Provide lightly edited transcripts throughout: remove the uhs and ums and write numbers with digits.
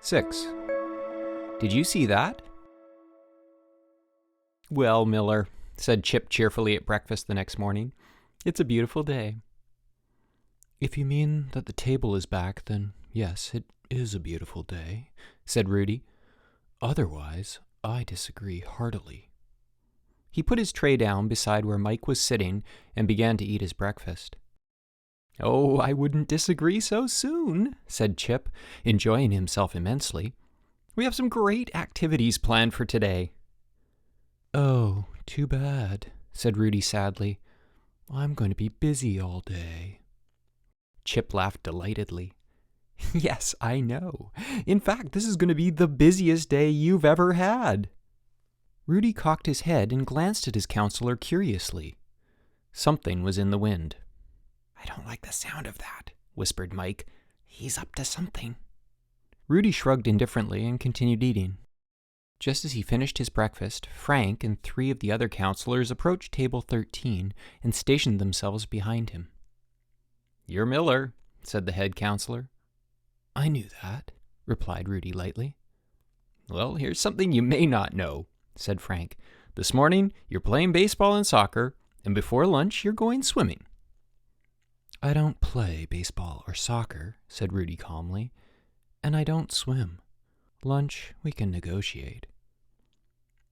6. Did you see that? Well, Miller, said Chip cheerfully at breakfast the next morning, it's a beautiful day. If you mean that the table is back, then yes, it is a beautiful day, said Rudy. Otherwise, I disagree heartily. He put his tray down beside where Mike was sitting and began to eat his breakfast. Oh, I wouldn't disagree so soon, said Chip, enjoying himself immensely. We have some great activities planned for today. Oh, too bad, said Rudy sadly. I'm going to be busy all day. Chip laughed delightedly. Yes, I know. In fact, this is going to be the busiest day you've ever had. Rudy cocked his head and glanced at his counselor curiously. Something was in the wind. I don't like the sound of that, whispered Mike. He's up to something. Rudy shrugged indifferently and continued eating. Just as he finished his breakfast, Frank and 3 of the other counselors approached table 13 and stationed themselves behind him. You're Miller, said the head counselor. I knew that, replied Rudy lightly. Well, here's something you may not know, said Frank. This morning, you're playing baseball and soccer, and before lunch, you're going swimming. I don't play baseball or soccer, said Rudy calmly, and I don't swim. Lunch, we can negotiate.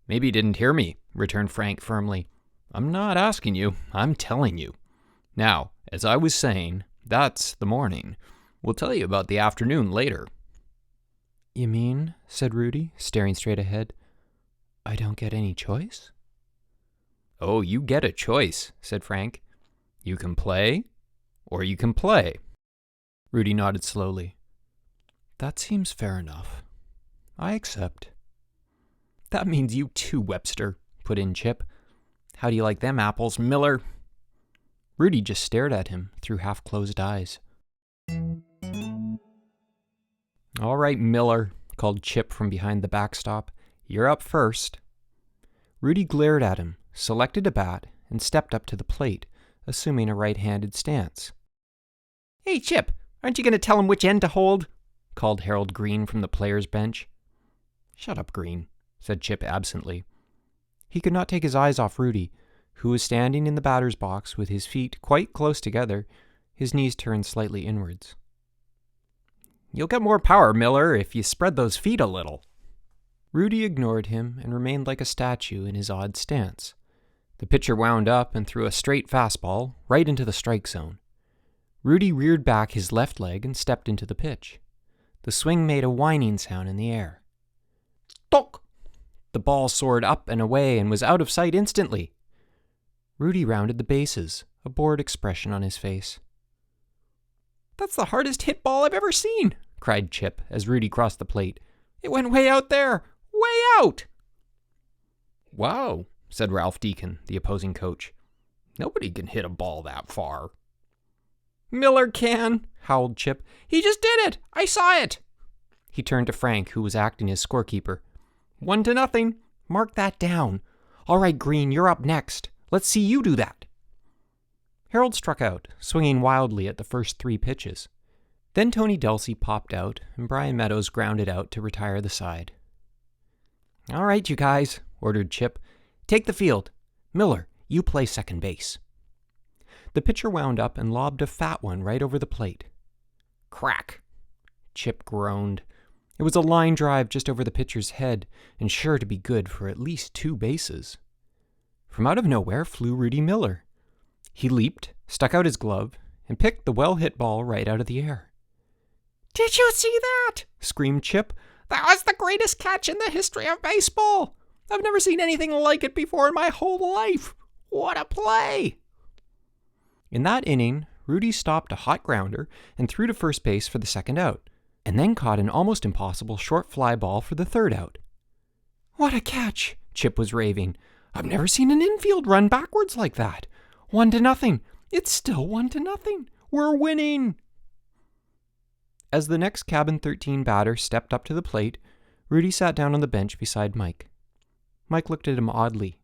Maybe you didn't hear me, returned Frank firmly. I'm not asking you, I'm telling you. Now, as I was saying, that's the morning. We'll tell you about the afternoon later. You mean, said Rudy, staring straight ahead, I don't get any choice? Oh, you get a choice, said Frank. You can play, or you can play. Rudy nodded slowly. That seems fair enough. I accept. That means you too, Webster, put in Chip. How do you like them apples, Miller? Rudy just stared at him through half-closed eyes. All right, Miller, called Chip from behind the backstop. You're up first. Rudy glared at him, selected a bat, and stepped up to the plate, assuming a right-handed stance. Hey, Chip, aren't you going to tell him which end to hold? Called Harold Green from the players' bench. Shut up, Green, said Chip absently. He could not take his eyes off Rudy, who was standing in the batter's box with his feet quite close together, his knees turned slightly inwards. You'll get more power, Miller, if you spread those feet a little. Rudy ignored him and remained like a statue in his odd stance. The pitcher wound up and threw a straight fastball right into the strike zone. Rudy reared back his left leg and stepped into the pitch. The swing made a whining sound in the air. Stock! The ball soared up and away and was out of sight instantly. Rudy rounded the bases, a bored expression on his face. That's the hardest hit ball I've ever seen, cried Chip as Rudy crossed the plate. It went way out there! Way out! Wow, said Ralph Deacon, the opposing coach. Nobody can hit a ball that far. Miller can, howled Chip. He just did it! I saw it! He turned to Frank, who was acting as scorekeeper. 1-0. Mark that down. All right, Green, you're up next. Let's see you do that. Harold struck out, swinging wildly at the first 3 pitches. Then Tony Delsey popped out, and Brian Meadows grounded out to retire the side. All right, you guys, ordered Chip. Take the field. Miller, you play second base. The pitcher wound up and lobbed a fat one right over the plate. Crack! Chip groaned. It was a line drive just over the pitcher's head, and sure to be good for at least 2 bases. From out of nowhere flew Rudy Miller. He leaped, stuck out his glove, and picked the well-hit ball right out of the air. Did you see that? Screamed Chip. That was the greatest catch in the history of baseball. I've never seen anything like it before in my whole life. What a play! In that inning, Rudy stopped a hot grounder and threw to first base for the second out, and then caught an almost impossible short fly ball for the third out. What a catch, Chip was raving. I've never seen an infield run backwards like that. 1-0. It's still 1-0. We're winning. As the next cabin 13 batter stepped up to the plate, Rudy sat down on the bench beside Mike. Mike looked at him oddly.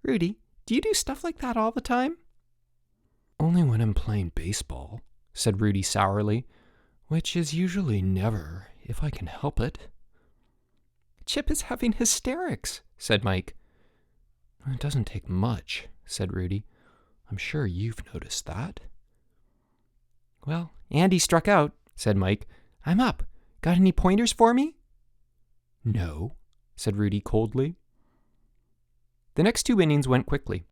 Rudy, do you do stuff like that all the time? Only when I'm playing baseball, said Rudy sourly, which is usually never if I can help it." "Chip is having hysterics," said Mike. "It doesn't take much," said Rudy. "I'm sure you've noticed that." "Well, Andy struck out," said Mike. "I'm up. Got any pointers for me?" "No," said Rudy coldly. The next 2 innings went quickly.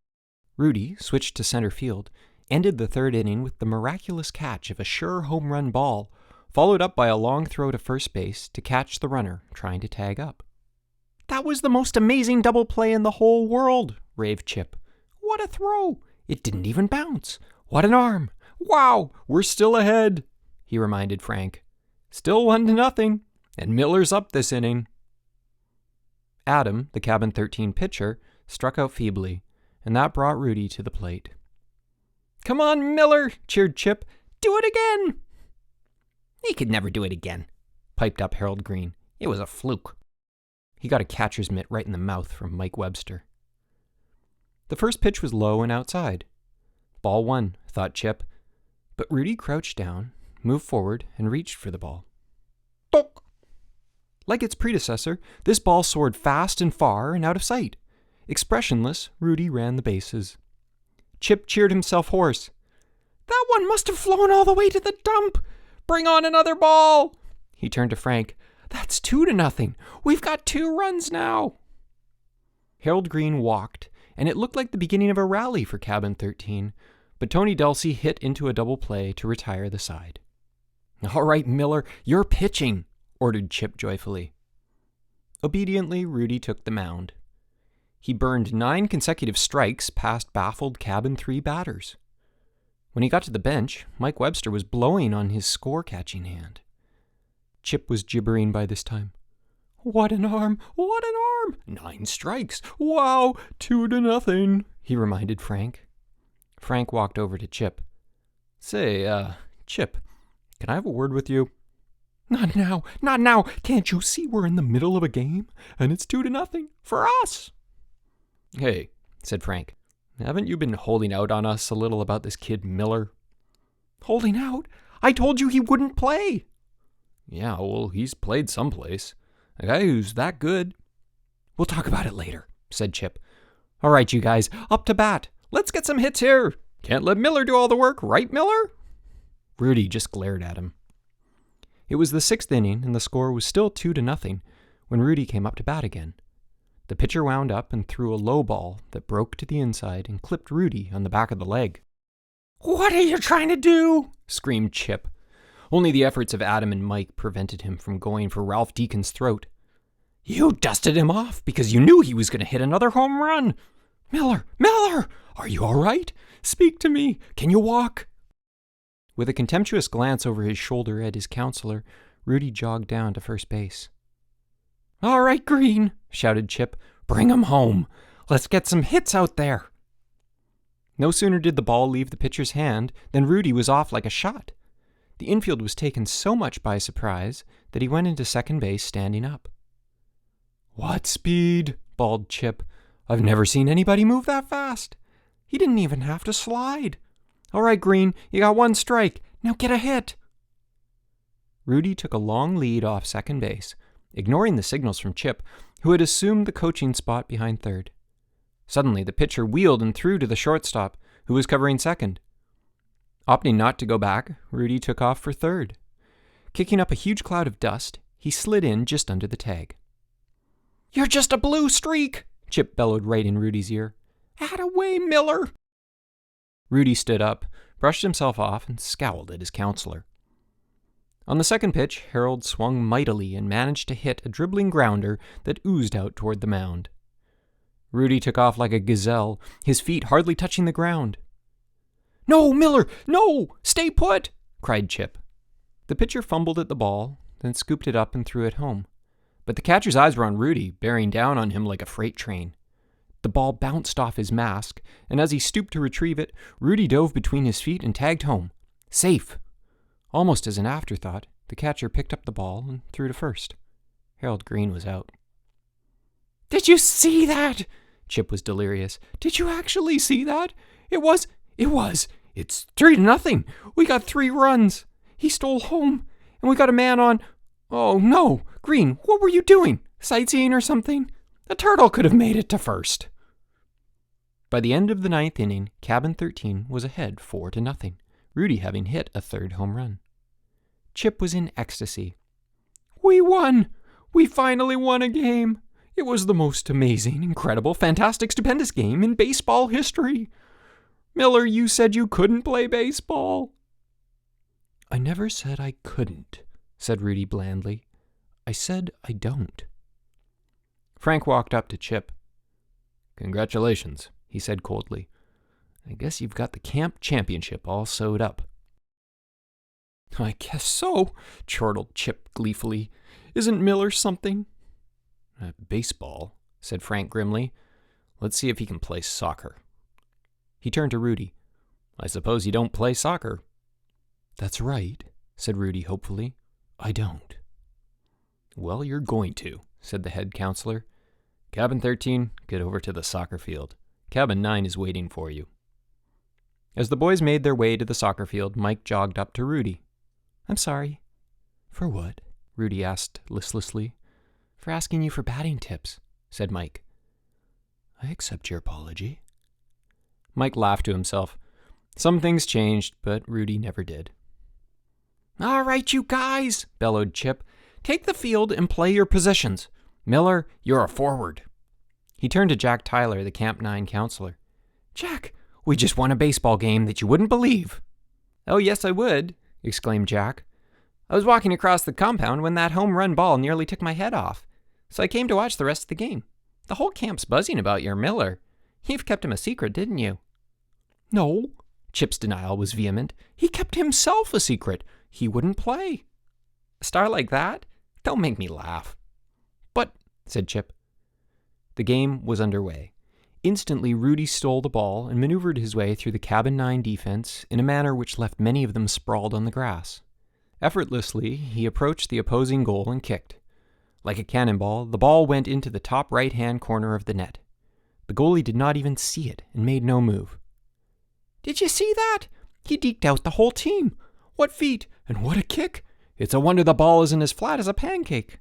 Rudy switched to center field, ended the 3rd inning with the miraculous catch of a sure home run ball, followed up by a long throw to first base to catch the runner trying to tag up. "That was the most amazing double play in the whole world," raved Chip. "What a throw! It didn't even bounce. What an arm! Wow, we're still ahead," he reminded Frank. "Still 1-0, and Miller's up this inning." Adam, the Cabin 13 pitcher, struck out feebly, and that brought Rudy to the plate. "Come on, Miller," cheered Chip. "Do it again." "He could never do it again," piped up Harold Green. "It was a fluke." He got a catcher's mitt right in the mouth from Mike Webster. The first pitch was low and outside. Ball 1, thought Chip, but Rudy crouched down, moved forward, and reached for the ball. Tok! Like its predecessor, this ball soared fast and far and out of sight. Expressionless, Rudy ran the bases. Chip cheered himself hoarse. "That one must have flown all the way to the dump! Bring on another ball!" He turned to Frank. "That's 2-0. We've got 2 runs now." Harold Green walked, and it looked like the beginning of a rally for Cabin 13, but Tony Delsey hit into a double play to retire the side. "All right, Miller, you're pitching," ordered Chip joyfully. Obediently, Rudy took the mound. He burned 9 consecutive strikes past baffled Cabin 3 batters. When he got to the bench, Mike Webster was blowing on his score-catching hand. Chip was gibbering by this time. "What an arm! What an arm! 9 strikes! Wow! 2-0, he reminded Frank. Frank walked over to Chip. "Say, Chip, can I have a word with you?" Not now! Can't you see we're in the middle of a game? And it's 2-0 for us!" "Hey," said Frank, "haven't you been holding out on us a little about this kid Miller?" "Holding out? I told you he wouldn't play." "Yeah, well, he's played someplace. A guy who's that good." "We'll talk about it later," said Chip. "All right, you guys, up to bat. Let's get some hits here. Can't let Miller do all the work, right, Miller?" Rudy just glared at him. It was the 6th inning, and the score was still 2-0 when Rudy came up to bat again. The pitcher wound up and threw a low ball that broke to the inside and clipped Rudy on the back of the leg. "What are you trying to do?" screamed Chip. Only the efforts of Adam and Mike prevented him from going for Ralph Deacon's throat. "You dusted him off because you knew he was going to hit another home run. Miller, are you all right? Speak to me. Can you walk?" With a contemptuous glance over his shoulder at his counselor, Rudy jogged down to first base. "All right, Green," shouted Chip. "Bring him home. Let's get some hits out there." No sooner did the ball leave the pitcher's hand than Rudy was off like a shot. The infield was taken so much by surprise that he went into second base standing up. "What speed!" bawled Chip. "I've never seen anybody move that fast. He didn't even have to slide. All right, Green, you got 1 strike. Now get a hit." Rudy took a long lead off second base, ignoring the signals from Chip, who had assumed the coaching spot behind third. Suddenly, the pitcher wheeled and threw to the shortstop, who was covering second. Opting not to go back, Rudy took off for third. Kicking up a huge cloud of dust, he slid in just under the tag. "You're just a blue streak!" Chip bellowed right in Rudy's ear. "Attaway, Miller!" Rudy stood up, brushed himself off, and scowled at his counselor. On the second pitch, Harold swung mightily and managed to hit a dribbling grounder that oozed out toward the mound. Rudy took off like a gazelle, his feet hardly touching the ground. "No, Miller, no! Stay put!" cried Chip. The pitcher fumbled at the ball, then scooped it up and threw it home. But the catcher's eyes were on Rudy, bearing down on him like a freight train. The ball bounced off his mask, and as he stooped to retrieve it, Rudy dove between his feet and tagged home. Safe! Almost as an afterthought, the catcher picked up the ball and threw to first. Harold Green was out. "Did you see that?" Chip was delirious. "Did you actually see that? It's 3-0. We got 3 runs. He stole home, and we got a man on... Oh, no! Green, what were you doing? Sightseeing or something? A turtle could have made it to first. By the end of the 9th inning, Cabin 13 was ahead 4-0, Rudy having hit a third home run. Chip was in ecstasy. We won! We finally won a game! It was the most amazing, incredible, fantastic, stupendous game in baseball history. Miller, you said you couldn't play baseball. I never said I couldn't, said Rudy blandly. I said I don't. Frank walked up to Chip. Congratulations, he said coldly. I guess you've got the camp championship all sewed up. I guess so, chortled Chip gleefully. Isn't Miller something? Baseball, said Frank grimly. Let's see if he can play soccer. He turned to Rudy. I suppose you don't play soccer. That's right, said Rudy hopefully. I don't. Well, you're going to, said the head counselor. Cabin 13, get over to the soccer field. Cabin 9 is waiting for you. As the boys made their way to the soccer field, Mike jogged up to Rudy. I'm sorry. For what? Rudy asked listlessly. For asking you for batting tips, said Mike. I accept your apology. Mike laughed to himself. Some things changed, but Rudy never did. All right, you guys, bellowed Chip. Take the field and play your positions. Miller, you're a forward. He turned to Jack Tyler, the Camp 9 counselor. Jack, we just won a baseball game that you wouldn't believe. Oh, yes, I would, exclaimed Jack. I was walking across the compound when that home run ball nearly took my head off, so I came to watch the rest of the game. The whole camp's buzzing about your Miller. You've kept him a secret, didn't you? No, Chip's denial was vehement. He kept himself a secret. He wouldn't play. A star like that? Don't make me laugh. But, said Chip. The game was underway. Instantly, Rudy stole the ball and maneuvered his way through the Cabin 9 defense in a manner which left many of them sprawled on the grass. Effortlessly, he approached the opposing goal and kicked. Like a cannonball, the ball went into the top right-hand corner of the net. The goalie did not even see it and made no move. Did you see that? He deked out the whole team. What feet, and what a kick! It's a wonder the ball isn't as flat as a pancake.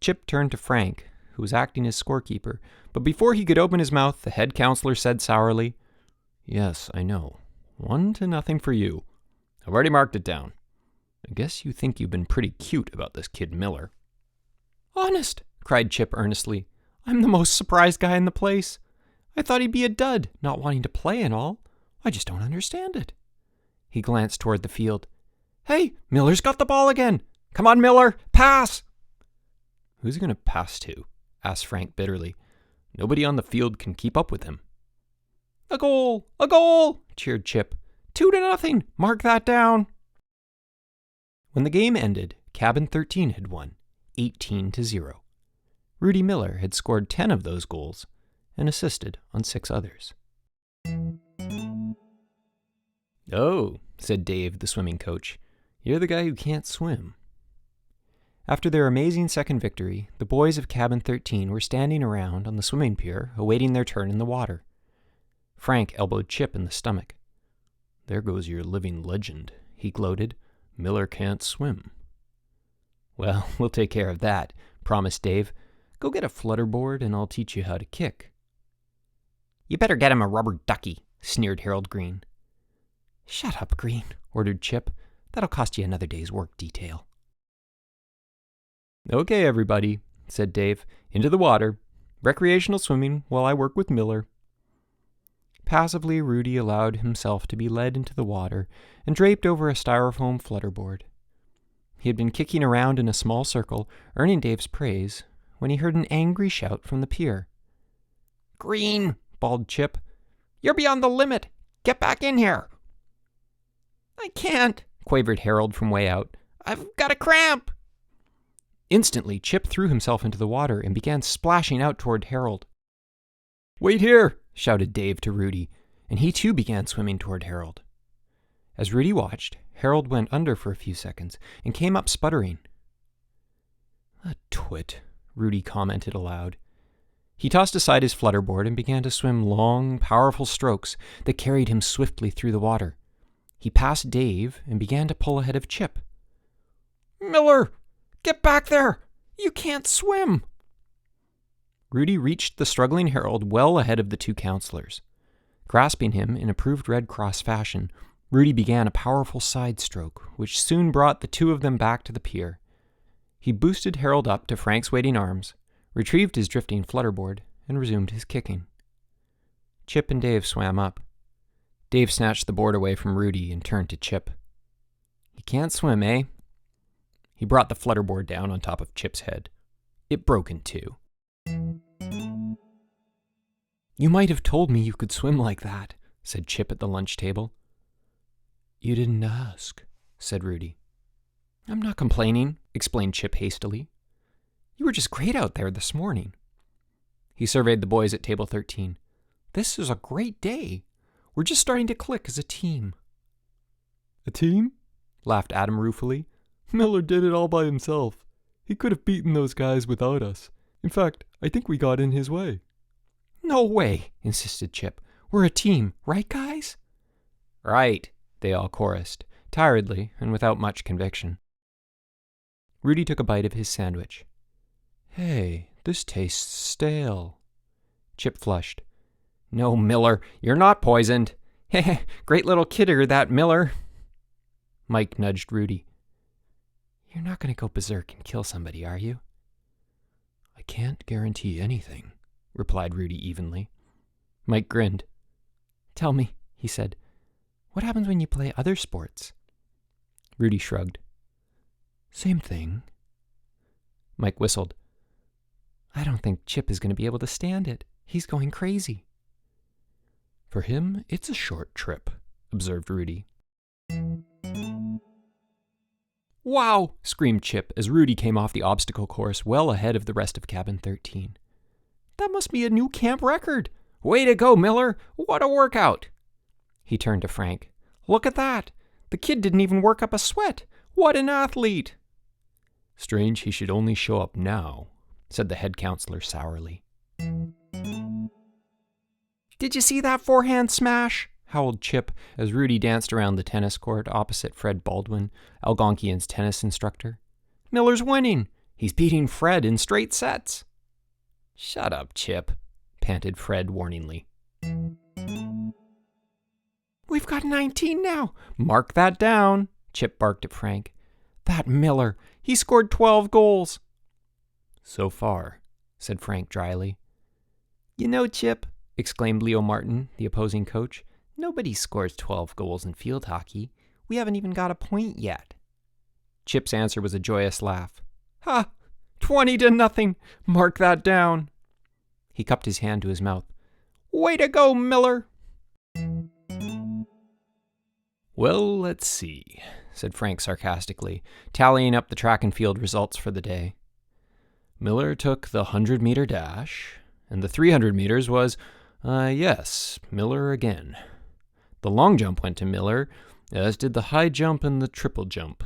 Chip turned to Frank, who was acting as scorekeeper, but before he could open his mouth, the head counselor said sourly, Yes, I know. 1-0 for you. I've already marked it down. I guess you think you've been pretty cute about this kid Miller. Honest, cried Chip earnestly. I'm the most surprised guy in the place. I thought he'd be a dud, not wanting to play and all. I just don't understand it. He glanced toward the field. Hey, Miller's got the ball again. Come on, Miller, pass! Who's he going to pass to? Asked Frank bitterly. Nobody on the field can keep up with him. A goal! A goal! Cheered Chip. 2-0. Mark that down. When the game ended, Cabin 13 had won, 18-0. Rudy Miller had scored 10 of those goals and assisted on 6 others. Oh, said Dave, the swimming coach. You're the guy who can't swim. After their amazing second victory, the boys of Cabin 13 were standing around on the swimming pier, awaiting their turn in the water. Frank elbowed Chip in the stomach. There goes your living legend, he gloated. Miller can't swim. Well, we'll take care of that, promised Dave. Go get a flutterboard and I'll teach you how to kick. You better get him a rubber ducky, sneered Harold Green. Shut up, Green, ordered Chip. That'll cost you another day's work detail. Okay, everybody, said Dave. Into the water. Recreational swimming while I work with Miller. Passively, Rudy allowed himself to be led into the water and draped over a styrofoam flutterboard. He had been kicking around in a small circle, earning Dave's praise, when he heard an angry shout from the pier. Green, bawled Chip. You're beyond the limit. Get back in here. I can't, quavered Harold from way out. I've got a cramp. Instantly, Chip threw himself into the water and began splashing out toward Harold. Wait here, shouted Dave to Rudy, and he too began swimming toward Harold. As Rudy watched, Harold went under for a few seconds and came up sputtering. A twit, Rudy commented aloud. He tossed aside his flutterboard and began to swim long, powerful strokes that carried him swiftly through the water. He passed Dave and began to pull ahead of Chip. Miller! Get back there! You can't swim! Rudy reached the struggling Harold well ahead of the two counselors. Grasping him in approved Red Cross fashion, Rudy began a powerful side stroke, which soon brought the two of them back to the pier. He boosted Harold up to Frank's waiting arms, retrieved his drifting flutterboard, and resumed his kicking. Chip and Dave swam up. Dave snatched the board away from Rudy and turned to Chip. You can't swim, eh? He brought the flutterboard down on top of Chip's head. It broke in two. You might have told me you could swim like that, said Chip at the lunch table. You didn't ask, said Rudy. I'm not complaining, explained Chip hastily. You were just great out there this morning. He surveyed the boys at table 13. This is a great day. We're just starting to click as a team. A team? Laughed Adam ruefully. Miller did it all by himself. He could have beaten those guys without us. In fact, I think we got in his way. No way, insisted Chip. We're a team, right, guys? Right, they all chorused, tiredly and without much conviction. Rudy took a bite of his sandwich. Hey, this tastes stale. Chip flushed. No, Miller, you're not poisoned. Heh, great little kidder, that Miller. Mike nudged Rudy. You're not going to go berserk and kill somebody, are you? I can't guarantee anything, replied Rudy evenly. Mike grinned. Tell me, he said, what happens when you play other sports? Rudy shrugged. Same thing. Mike whistled. I don't think Chip is going to be able to stand it. He's going crazy. For him, it's a short trip, observed Rudy. Wow, screamed Chip as Rudy came off the obstacle course well ahead of the rest of cabin 13. That must be a new camp record. Way to go, Miller. What a workout. He turned to Frank. Look at that. The kid didn't even work up a sweat. What an athlete. Strange he should only show up now, said the head counselor sourly. Did you see that forehand smash? Howled Chip as Rudy danced around the tennis court opposite Fred Baldwin, Algonquian's tennis instructor. Miller's winning. He's beating Fred in straight sets. Shut up, Chip, panted Fred warningly. We've got 19 now. Mark that down, Chip barked at Frank. That Miller, he scored 12 goals. So far, said Frank dryly. You know, Chip, exclaimed Leo Martin, the opposing coach, nobody scores 12 goals in field hockey. We haven't even got a point yet. Chip's answer was a joyous laugh. Ha! 20-0. Mark that down. He cupped his hand to his mouth. Way to go, Miller! Well, let's see, said Frank sarcastically, tallying up the track and field results for the day. Miller took the 100-meter dash, and the 300 meters was, yes, Miller again. The long jump went to Miller, as did the high jump and the triple jump.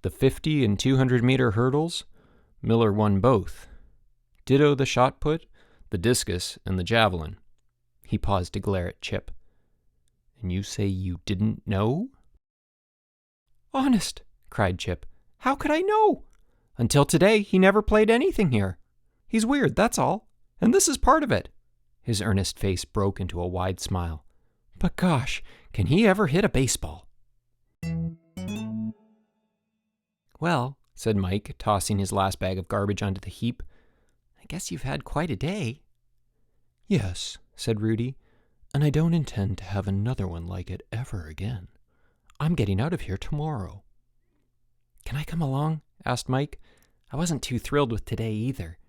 The 50 and 200-meter hurdles, Miller won both. Ditto the shot put, the discus, and the javelin. He paused to glare at Chip. And you say you didn't know? Honest, cried Chip. How could I know? Until today, he never played anything here. He's weird, that's all. And this is part of it. His earnest face broke into a wide smile. But gosh, can he ever hit a baseball? Well, said Mike, tossing his last bag of garbage onto the heap, I guess you've had quite a day. Yes, said Rudy, and I don't intend to have another one like it ever again. I'm getting out of here tomorrow. Can I come along? Asked Mike. I wasn't too thrilled with today either.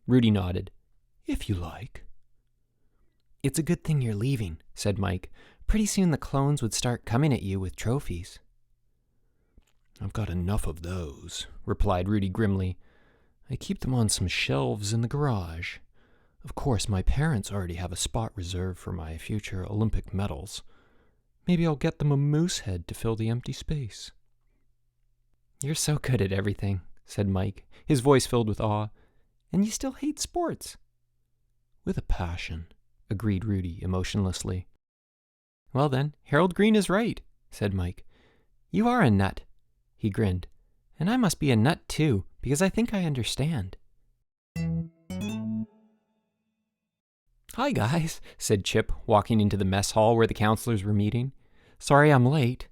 Rudy nodded. If you like. It's a good thing you're leaving, said Mike. Pretty soon the clones would start coming at you with trophies. I've got enough of those, replied Rudy grimly. I keep them on some shelves in the garage. Of course, my parents already have a spot reserved for my future Olympic medals. Maybe I'll get them a moose head to fill the empty space. You're so good at everything, said Mike, his voice filled with awe. And you still hate sports. With a passion, agreed Rudy emotionlessly. Well then, Harold Green is right, said Mike. You are a nut. He grinned. And I must be a nut too, because I think I understand. Hi, guys, said Chip, walking into the mess hall where the counselors were meeting. Sorry I'm late.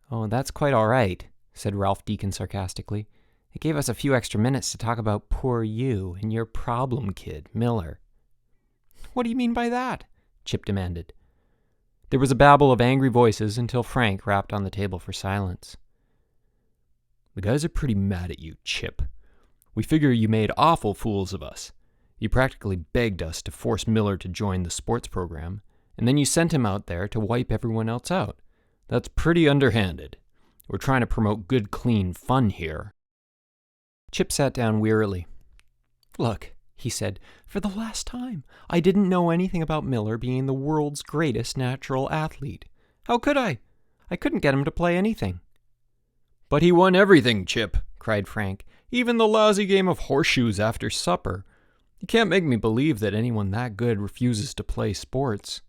Oh, that's quite all right, said Ralph Deacon sarcastically. It gave us a few extra minutes to talk about poor you and your problem kid, Miller. What do you mean by that? Chip demanded. There was a babble of angry voices until Frank rapped on the table for silence. The guys are pretty mad at you, Chip. We figure you made awful fools of us. You practically begged us to force Miller to join the sports program, and then you sent him out there to wipe everyone else out. That's pretty underhanded. We're trying to promote good, clean fun here. Chip sat down wearily. Look, he said, for the last time, I didn't know anything about Miller being the world's greatest natural athlete. How could I? I couldn't get him to play anything. But he won everything, Chip, cried Frank. Even the lousy game of horseshoes after supper. You can't make me believe that anyone that good refuses to play sports.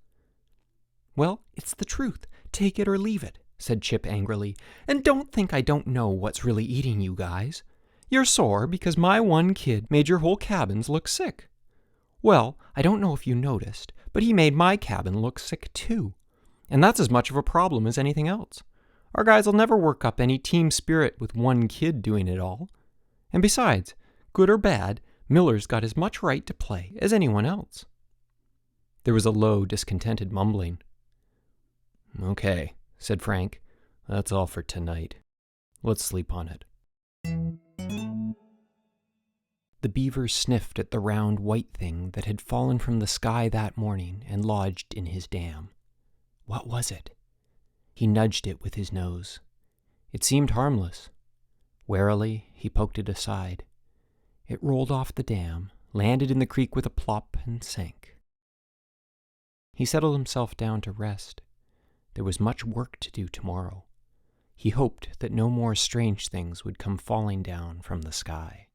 Well, it's the truth. Take it or leave it, said Chip angrily. And don't think I don't know what's really eating you guys. You're sore because my one kid made your whole cabins look sick. Well, I don't know if you noticed, but he made my cabin look sick too. And that's as much of a problem as anything else. Our guys will never work up any team spirit with one kid doing it all. And besides, good or bad, Miller's got as much right to play as anyone else. There was a low, discontented mumbling. Okay, said Frank. That's all for tonight. Let's sleep on it. The Beaver sniffed at the round white thing that had fallen from the sky that morning and lodged in his dam. What was it? He nudged it with his nose. It seemed harmless. Warily, he poked it aside. It rolled off the dam, landed in the creek with a plop, and sank. He settled himself down to rest. There was much work to do tomorrow. He hoped that no more strange things would come falling down from the sky.